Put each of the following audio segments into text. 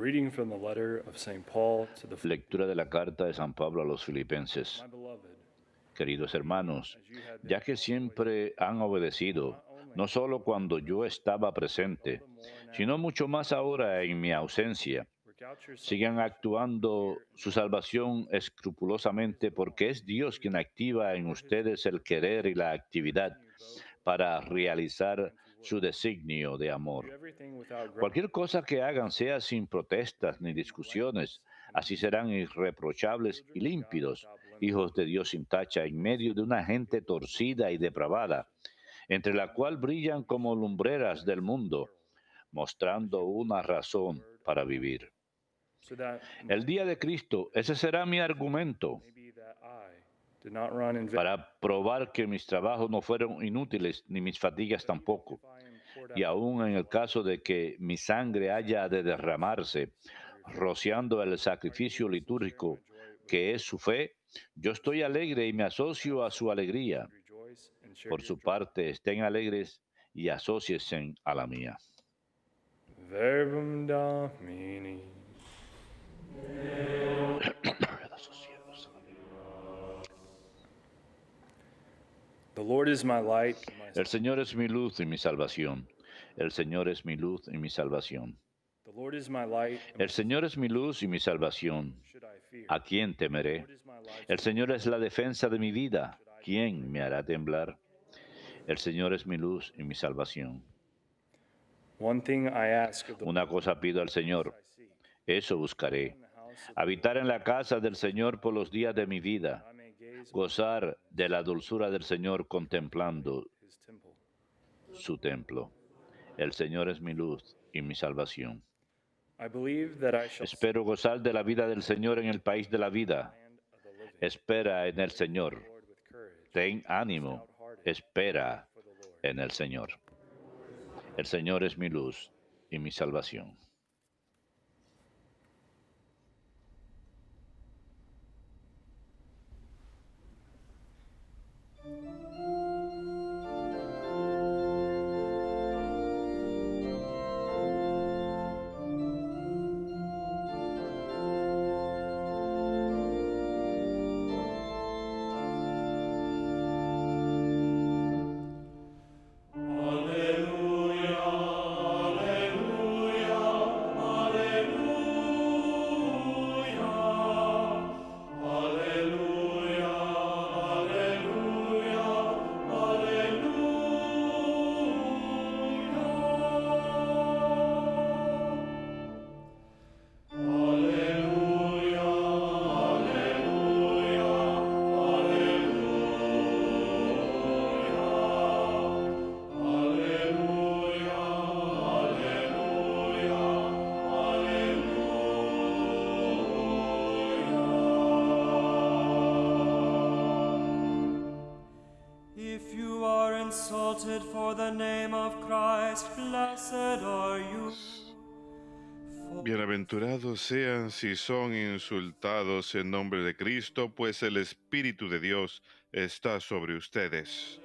reading from the letter of St. Paul to the Lectura de la carta de San Pablo a los Filipenses. My beloved, Queridos hermanos, as you had been ya que always, siempre han obedecido, not only no solo cuando yo estaba all presente, the more sino now, mucho más ahora en mi ausencia, work out your sigan salvation with actuando fear and su trembling. salvación escrupulosamente porque es Dios quien activa en For his ustedes el querer y la actividad in you both para to will realizar and to work. su designio de Do amor. everything without grumbling Cualquier cosa que hagan, sea sin protestas ni in discusiones, blameless and así serán unfeigned, irreprochables y children of God límpidos, without blemish, hijos de Dios sin tacha, en medio de una gente torcida y depravada, entre la cual brillan como lumbreras del mundo, mostrando una razón para vivir. so that El my día de Cristo, ese será mi argumento may be that I did not run in vain, para probar que mis trabajos no fueron inútiles, ni mis fatigas but even tampoco. if I am poured Y out aun en as el caso de que mi sangre haya de derramarse, of your faith, rociando el are you sacrificio willing to share my litúrgico joy with que me? es su fe, yo estoy alegre y me asocio a su alegría. And rejoice and share Por your su joy. parte, estén alegres y asóciense a la mía. Verbum Domini. The Lord is my light and my El Señor es mi luz y mi salvación. El Señor es mi luz y mi salvación. the Lord is my light and El Señor es mi luz y mi salvación. should I fear? ¿A quién The temeré? Lord is my life. El Señor es la defensa de mi vida. ¿Quién me hará temblar? El Señor es mi luz y mi salvación. One thing I ask of the Una Lord, cosa pido al Señor, I seek, eso in buscaré: the house of the habitar Lord, en la casa del Señor por los días de mi vida, that I may gaze upon gozar de la dulzura del Señor contemplando his temple. su templo. El Señor es mi luz y mi salvación. I believe that I shall see Espero gozar de la vida del Señor en el país de la the vida. land of the living. Espera en el Wait for the Señor. Lord with courage. Ten Be ánimo. stout-hearted. Espera Wait for the Lord. en el Señor. El Señor es mi luz y mi salvación. If you are insulted for the name of Christ, blessed are you. Bienaventurados sean si son insultados en nombre de Cristo, pues el Espíritu de Dios está sobre ustedes.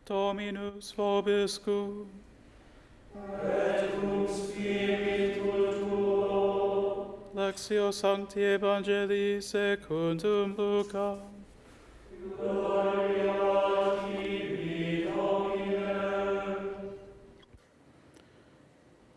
Dominus vobiscum. Lectio Sancti Evangelii secundum Lucam.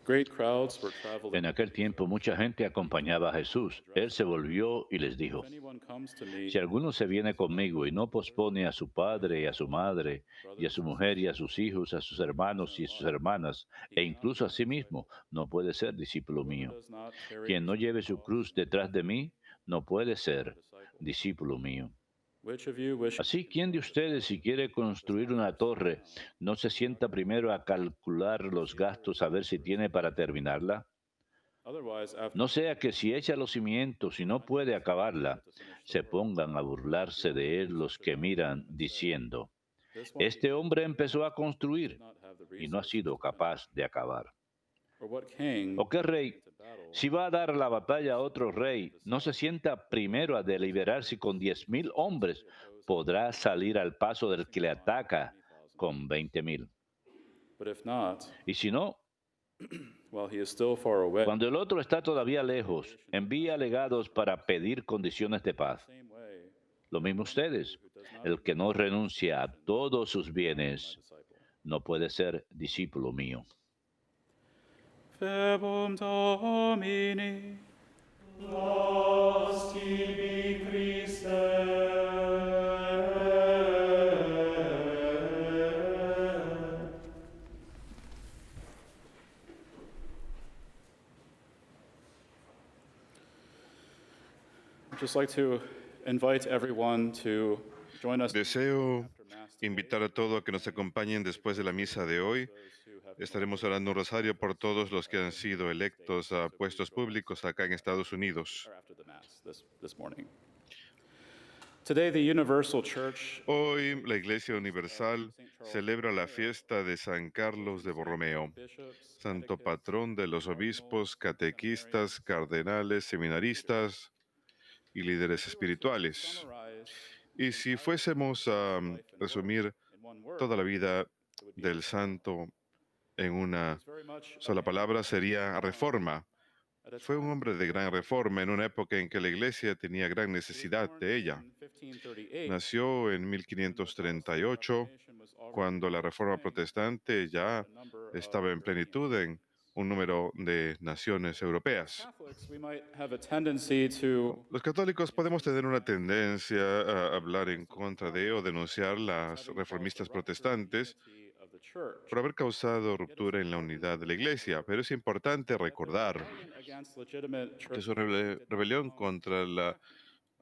Great crowds were traveling. En aquel tiempo mucha gente acompañaba a Jesús. Él se volvió y les dijo: If anyone comes to me, si alguno se viene conmigo y no pospone a su padre y a su madre, y a su mujer y a sus hijos, a sus hermanos y a sus hermanas, e incluso a sí mismo, no puede ser discípulo whoever mío. does not carry Quien no his own lleve su cross cruz detrás de mí, no puede ser disciple. discípulo mío. Which of you wishing Así, to ¿quién de build a ustedes, tower, si quiere does construir not una first sit torre, down no se sienta primero a calcular los gastos a ver si tiene para terminarla? Otherwise, after No sea que si echa los cimientos y no puede acabarla, se pongan a burlarse de él los que miran, diciendo, this one este hombre empezó a did construir not have the y no ha resources sido to finish. capaz de acabar. Or what king ¿O qué rey, into battle si va a dar la batalla a otro rey, no se sienta primero a deliberar si con 10,000 hombres podrá salir al paso del que le ataca con 20,000? But if not, Y si no, while he is still far away, cuando el otro está todavía lejos, envía legados para pedir condiciones de paz. same way, Lo mismo ustedes. El que no renuncia a todos sus bienes disciple. no puede ser discípulo mío. Verbum Domini. I'd just like to invite everyone to join us Deseo after Mass today. invitar a todos a que nos acompañen después de la misa de hoy. Those who have Estaremos orando un rosario por todos los que han sido electos a puestos públicos acá en Estados Unidos. or after the Mass this morning. Today, the Universal Church Hoy la Iglesia Universal celebra la fiesta de San Carlos de Borromeo, bishops, santo catechists, patrón de los obispos, catequistas, cardenales, seminaristas y líderes espirituales. summarize Y si fuésemos a resumir in one word, toda la vida it would be del santo en una it's very much a sola man palabra, sería reforma. at a Fue un time hombre de gran reforma en una época en que la Iglesia tenía gran necesidad de ella. in 1538, Nació en 1538, cuando la Reforma Protestante ya estaba en plenitud en un número de naciones europeas. Catholics, we might have a tendency to Los católicos podemos tener una tendencia a hablar en contra de o denunciar las reformistas protestantes unity of the church. por haber causado ruptura en la unidad de la Iglesia, pero es importante recordar Rebellion against legitimate que church su rebelión contra la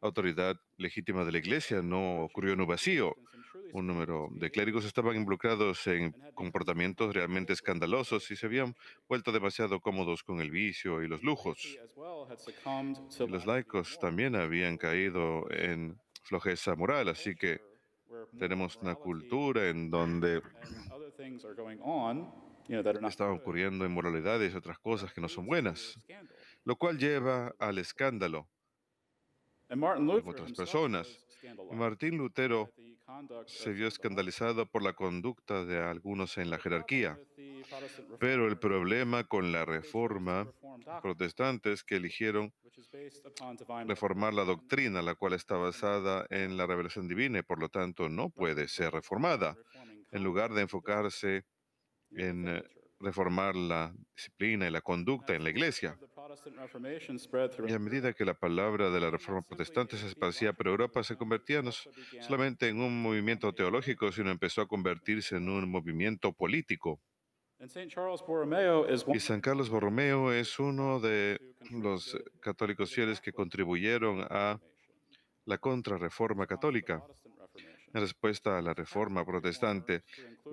autoridad legítima de la Iglesia no ocurrió en un vacío. Un número de clérigos estaban involucrados en comportamientos realmente escandalosos y se habían vuelto demasiado cómodos con el vicio y los lujos. as well had succumbed to Y los lack of laicos también habían caído en flojeza moral, así que where more tenemos una morality cultura en donde and other things are going on, that are not están good, ocurriendo inmoralidades y otras cosas que no son buenas, scandal. lo cual lleva al escándalo And Martin en Luther otras himself personas. was Y scandalized Martín Lutero at the conduct se of vio some of the escandalizado por la conducta de algunos en la jerarquía. with the Protestant Pero el Reformers, problema con la reforma Reformed doctrine, protestante es que eligieron which is based upon divine reformar la doctrina, la cual está basada en la revelación divina y por lo tanto no puede ser reformada, reforming en lugar de enfocarse en reformar la disciplina y la conducta en la iglesia. the Protestant Reformation spread through Y a medida que la palabra de la reforma protestante se esparcía por Europa, se convertía no solamente en un movimiento teológico, sino empezó a convertirse en un movimiento político. and St. Charles Borromeo is one Y San Carlos Borromeo es uno de los católicos fieles que contribuyeron a la contrarreforma católica Protestant Reformation. en respuesta a la reforma protestante.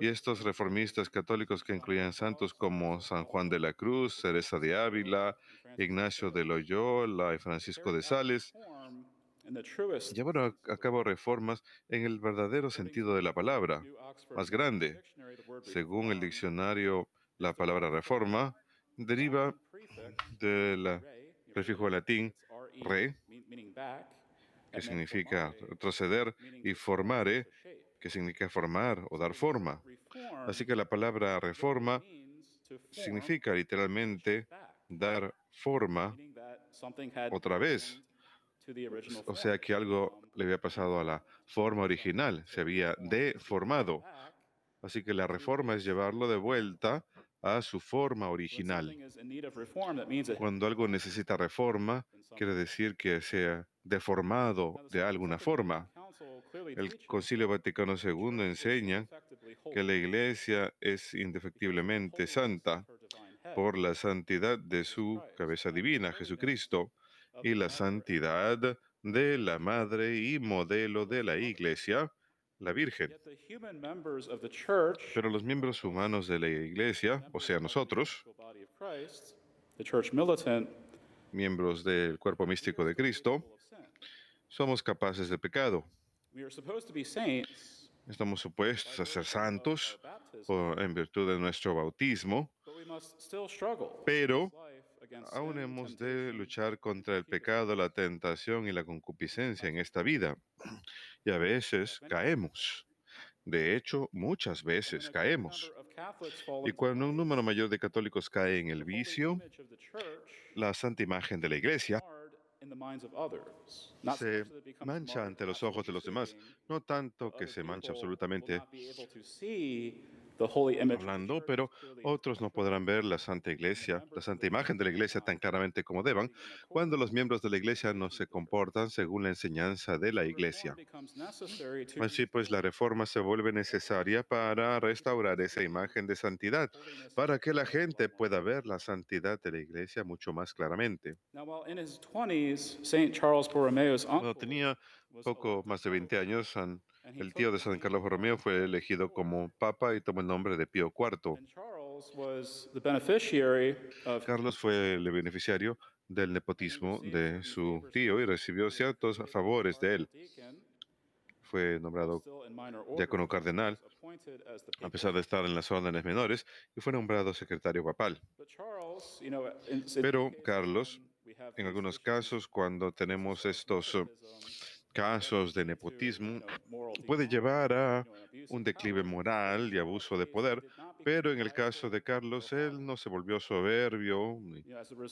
Y estos reformistas católicos que incluían santos como San Juan de la Cruz, Teresa de Ávila, Ignacio de Loyola y Francisco de Sales, Reform in the truest llevaron a cabo reformas en el verdadero sentido de la palabra, New Oxford más grande. Dictionary, the word Según el reform diccionario, la palabra reforma deriva prefix del re, prefijo latín re, meaning back, que and then significa formare, retroceder, y formare, shape. que significa formar o dar forma. Reform Así que la palabra reforma means to form significa literalmente back, dar forma meaning that something had otra vez. to the original O form. sea que algo le había pasado a la forma original, se había deformado. Back, Así que la reforma es llevarlo de vuelta a su forma when original. something is in need of reform, that means it Cuando algo necesita reforma, quiere decir que sea deformado de alguna forma. Council clearly El teaches Concilio Vaticano II enseña effectively que la Iglesia es indefectiblemente santa her divine head, por la santidad de su cabeza divina, Jesucristo, y la santidad de la madre y modelo de la Iglesia, la Virgen. yet the human members of the church, Pero los miembros humanos de la Iglesia, o sea, nosotros, the body of Christ, the church militant, miembros del cuerpo místico de Cristo, somos capaces de pecado. we are supposed to be saints, Estamos supuestos a ser santos en virtud de nuestro bautismo, but we must still struggle pero in life against aún sin, hemos de temptation, luchar contra el pecado, la tentación y la concupiscencia en esta vida. Y a veces caemos. De hecho, muchas and when veces a greater number caemos. of Catholics fall Y into cuando un vice, número mayor de católicos cae en the el holy vicio, image of the church la santa imagen de la iglesia marred in the minds of others. Not so se much that it becomes mancha marred ante los passively ojos de los demás, speaking, no tanto but que other se mancha people will absolutamente not be able to see the holy image of the hablando, church pero as clearly as otros no podrán ver la santa iglesia, la santa imagen de la iglesia tan claramente como deban, cuando los miembros de la iglesia no se comportan según la enseñanza de la iglesia. Así pues, la reforma se vuelve necesaria para restaurar esa imagen de santidad, para que la gente pueda ver la santidad de la iglesia mucho más claramente. Cuando tenía poco más de 20 años, el tío de San Carlos Borromeo fue elegido como papa y tomó el nombre de Pío IV. Carlos fue el beneficiario del nepotismo de su tío y recibió ciertos favores de él. Fue nombrado diácono cardenal, a pesar de estar en las órdenes menores, y fue nombrado secretario papal. Pero Carlos, en algunos casos, cuando tenemos estos casos de nepotismo, puede llevar a un declive moral y abuso de poder, pero en el caso de Carlos, él no se volvió soberbio ni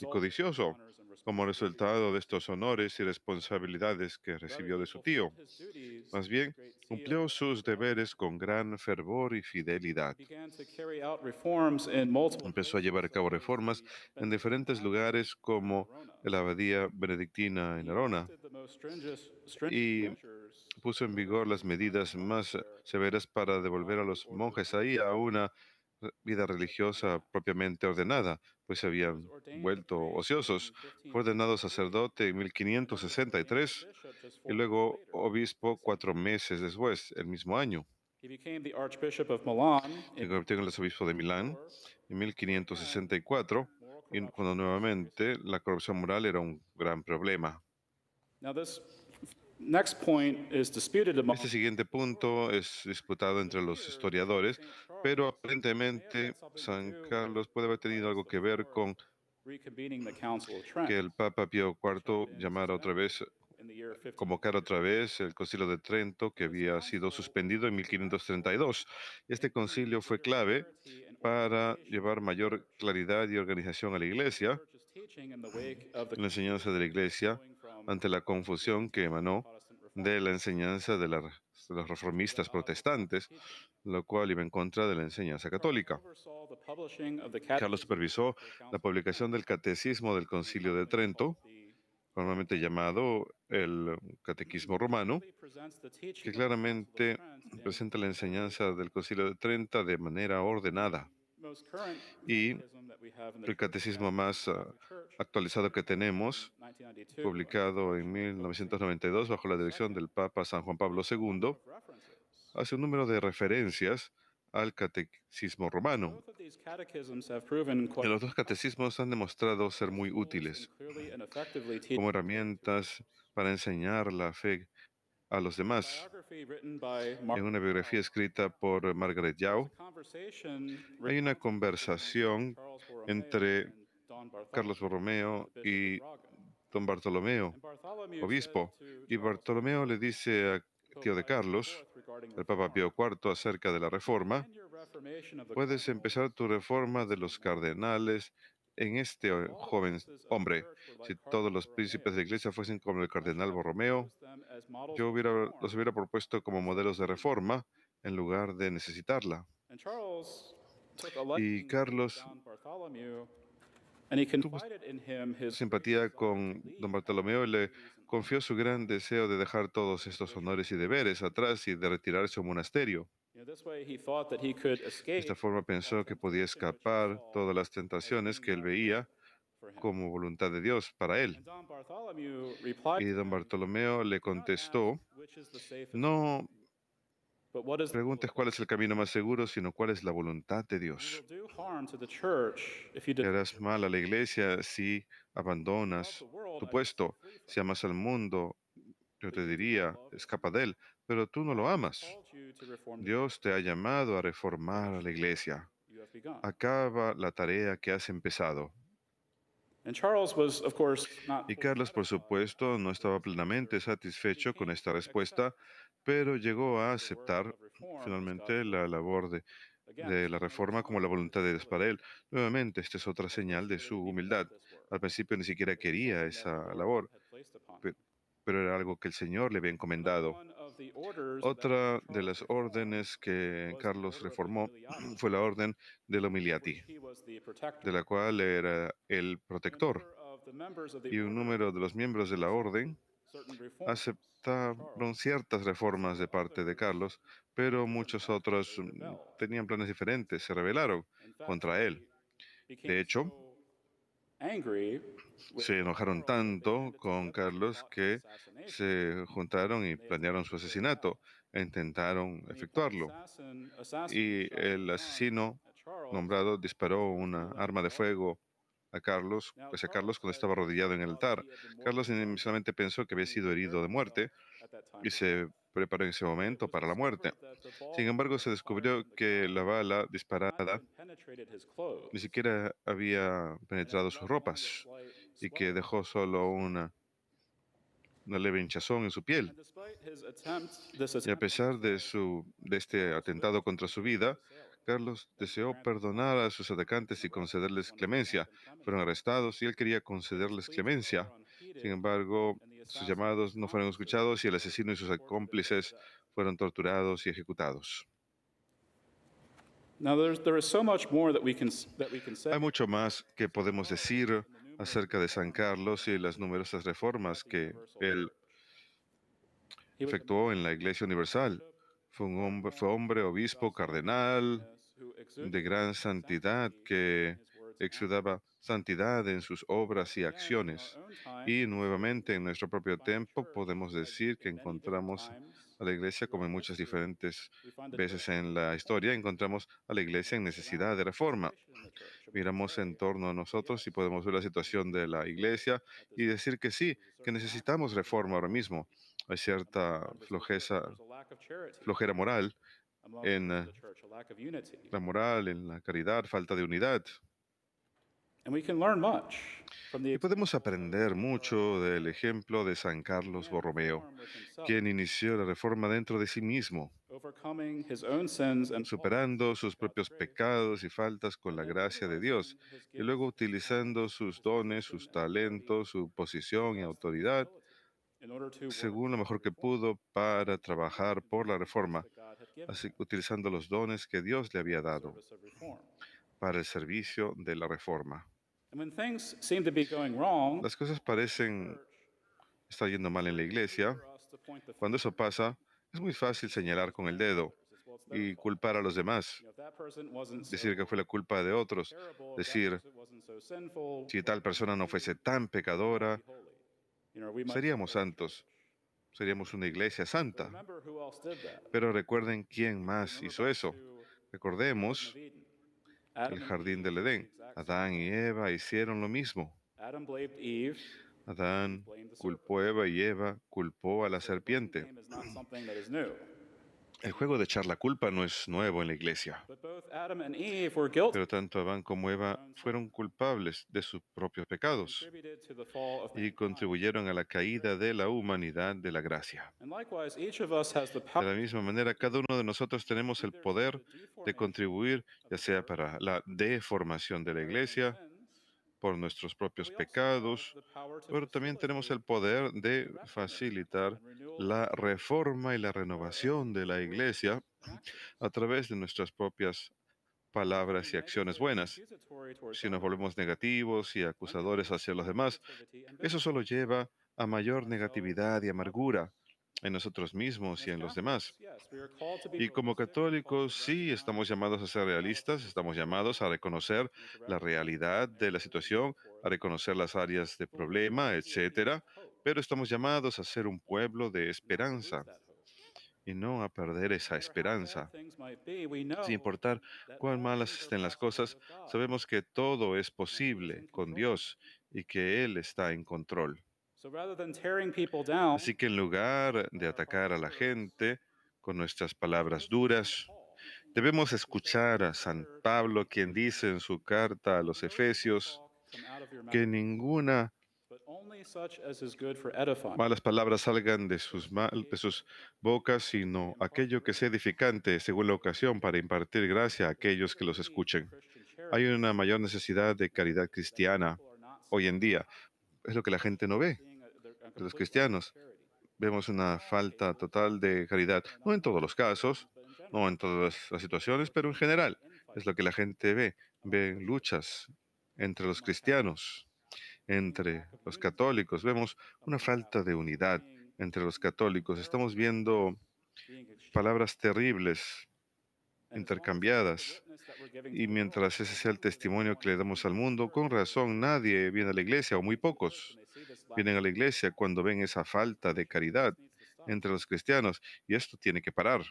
codicioso como resultado de estos honores y responsabilidades que recibió de su tío. Más bien, cumplió sus deberes con gran fervor y fidelidad. Empezó a llevar a cabo reformas en diferentes lugares como la abadía benedictina en Arona y puso en vigor las medidas más severas para devolver a los monjes ahí a una vida religiosa propiamente ordenada, pues se habían vuelto ociosos. Fue ordenado sacerdote en 1563 y luego obispo 4 meses después, el mismo año. Se convirtió en el arzobispo de Milán en 1564, y cuando nuevamente la corrupción moral era un gran problema. Este siguiente punto es disputado entre los historiadores, pero aparentemente San Carlos puede haber tenido algo que ver con que el Papa Pío IV llamara otra vez, convocar otra vez el Concilio de Trento, que había sido suspendido en 1532. Este concilio fue clave para llevar mayor claridad y organización a la Iglesia, la enseñanza de la Iglesia, ante la confusión que emanó de la enseñanza de los reformistas protestantes, lo cual iba en contra de la enseñanza católica. Carlos supervisó la publicación del Catecismo del Concilio de Trento, normalmente llamado el Catequismo Romano, que claramente presenta la enseñanza del Concilio de Trento de manera ordenada. Y el catecismo más actualizado que tenemos, publicado en 1992 bajo la dirección del Papa San Juan Pablo II, hace un número de referencias al catecismo romano. Y los dos catecismos han demostrado ser muy útiles como herramientas para enseñar la fe a los demás. En una biografía escrita por Margaret Yao, hay una conversación entre Carlos Borromeo y don Bartolomeo, obispo, y Bartolomeo le dice al tío de Carlos, el Papa Pío IV, acerca de la reforma: puedes empezar tu reforma de los cardenales en este joven hombre. Si todos los príncipes de la iglesia fuesen como el cardenal Borromeo, yo los hubiera propuesto como modelos de reforma en lugar de necesitarla. Y Carlos tuvo simpatía con don Bartolomeo y le confió su gran deseo de dejar todos estos honores y deberes atrás y de retirarse a un monasterio. De esta forma pensó que podía escapar todas las tentaciones que él veía como voluntad de Dios para él. Y don Bartolomeo le contestó: no but what is the Pregunta es cuál es el camino más seguro, sino cuál es la voluntad de You Dios. will do harm to the church if you Le deny harás mal a la iglesia si abandonas tu puesto. Si amas al mundo, yo te diría, escapa de él, pero tú no lo amas. called you to reform the Dios te ha llamado a reformar a la iglesia. you have begun. Acaba la tarea que has empezado. And Charles was, of course, not Y Carlos, por supuesto, no estaba plenamente satisfecho con esta respuesta, pero llegó a aceptar finalmente la labor de la reforma como la voluntad de Dios para él. Nuevamente, esta es otra señal de su humildad. Al principio ni siquiera quería esa labor, pe- pero era algo que el Señor le había encomendado. Otra de las órdenes que Carlos reformó fue la orden de la Humiliati, de la cual era el protector. Y un número de los miembros de la orden aceptaron ciertas reformas de parte de Carlos, pero muchos otros tenían planes diferentes, se rebelaron contra él. De hecho, se enojaron tanto con Carlos que se juntaron y planearon su asesinato e intentaron efectuarlo. Y el asesino nombrado disparó una arma de fuego a Carlos, hacia Carlos cuando estaba arrodillado en el altar. Carlos inicialmente pensó que había sido herido de muerte y se preparó en ese momento para la muerte. Sin embargo, se descubrió que la bala disparada ni siquiera había penetrado sus ropas y que dejó solo una leve hinchazón en su piel. Y a pesar de este atentado contra su vida, Carlos deseó perdonar a sus atacantes y concederles clemencia. Fueron arrestados y él quería concederles clemencia. Sin embargo, sus llamados no fueron escuchados y el asesino y sus cómplices fueron torturados y ejecutados. Hay mucho más que podemos decir acerca de San Carlos y las numerosas reformas que él efectuó en la Iglesia Universal. Fue hombre, obispo, cardenal, de gran santidad que exudaba santidad en sus obras y acciones. Y nuevamente en nuestro propio tiempo podemos decir que encontramos a la iglesia, como en muchas diferentes veces en la historia, encontramos a la iglesia en necesidad de reforma. Miramos en torno a nosotros y podemos ver la situación de la iglesia y decir que sí, que necesitamos reforma ahora mismo. Hay cierta flojera moral en la moral, en la caridad, falta de unidad. Y podemos aprender mucho del ejemplo de San Carlos Borromeo, quien inició la reforma dentro de sí mismo, superando sus propios pecados y faltas con la gracia de Dios, y luego utilizando sus dones, sus talentos, su posición y autoridad, según lo mejor que pudo para trabajar por la reforma, así utilizando los dones que Dios le había dado para el servicio de la reforma. Las cosas parecen estar yendo mal en la iglesia. Cuando eso pasa, es muy fácil señalar con el dedo y culpar a los demás, decir que fue la culpa de otros, decir, si tal persona no fuese tan pecadora, seríamos santos, seríamos una iglesia santa. Pero recuerden quién más hizo eso. Recordemos el jardín del Edén. Adán y Eva hicieron lo mismo. Adán culpó a Eva y Eva culpó a la serpiente. El juego de echar la culpa no es nuevo en la iglesia. Pero tanto Adán como Eva fueron culpables de sus propios pecados y contribuyeron a la caída de la humanidad de la gracia. De la misma manera, cada uno de nosotros tenemos el poder de contribuir, ya sea para la deformación de la iglesia, por nuestros propios pecados, pero también tenemos el poder de facilitar la reforma y la renovación de la iglesia a través de nuestras propias palabras y acciones buenas. Si nos volvemos negativos y acusadores hacia los demás, eso solo lleva a mayor negatividad y amargura en nosotros mismos y en los demás. Y como católicos, sí estamos llamados a ser realistas, estamos llamados a reconocer la realidad de la situación, a reconocer las áreas de problema, etcétera, pero estamos llamados a ser un pueblo de esperanza. y no a perder esa No matter how bad esperanza. things might be, we Sin know importar that cuán all malas things are estén las possible cosas, with God, sabemos que todo es and that He is posible in con control. Dios y que Él está en control. So rather than tearing people down Así que en lugar de with our atacar harsh a la words, gente con nuestras we should palabras listen to St. duras, Paul, debemos who says escuchar it a is San better to Pablo, speak quien truth. dice en su carta a Let los no evil Efesios talk come out of your mouth, que ninguna but only such as is good for edifying, malas palabras salgan de for de sus edification, bocas, that we may sino impart aquello que sea grace. edificante según la ocasión para impartir gracia a There's a aquellos que greater los need for escuchen. Christian Hay charity una mayor necesidad de now caridad that cristiana people are not hoy en seeing día. Es lo que la gente no ve seeing a de los complete lack of cristianos. charity. Vemos In una all falta cases, total de caridad, or no not en in all todos los casos, situations, but in general. no en todas las situaciones, pero en general es lo que la gente ve. Ven luchas entre los cristianos, entre los católicos. Vemos una falta de unidad entre los católicos. Estamos viendo palabras terribles intercambiadas. Y mientras ese sea el testimonio que le damos al mundo, con razón nadie viene a la iglesia, o muy pocos vienen a la iglesia cuando ven esa falta de caridad entre los cristianos. Y esto tiene que parar.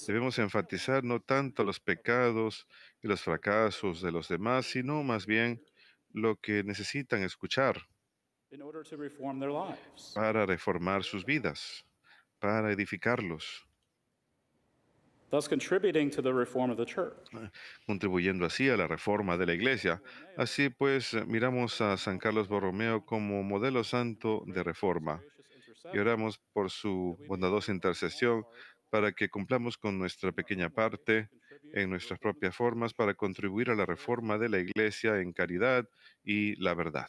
Debemos enfatizar no tanto los pecados y los fracasos de los demás, sino más bien lo que necesitan escuchar para reformar sus vidas, para edificarlos, thus contributing to the reform of the church. contribuyendo así a la reforma de la iglesia. Así pues, miramos a San Carlos Borromeo como modelo santo de reforma y oramos por su bondadosa intercesión para que cumplamos con nuestra pequeña parte en nuestras propias formas para contribuir a la reforma de la iglesia en caridad y la verdad.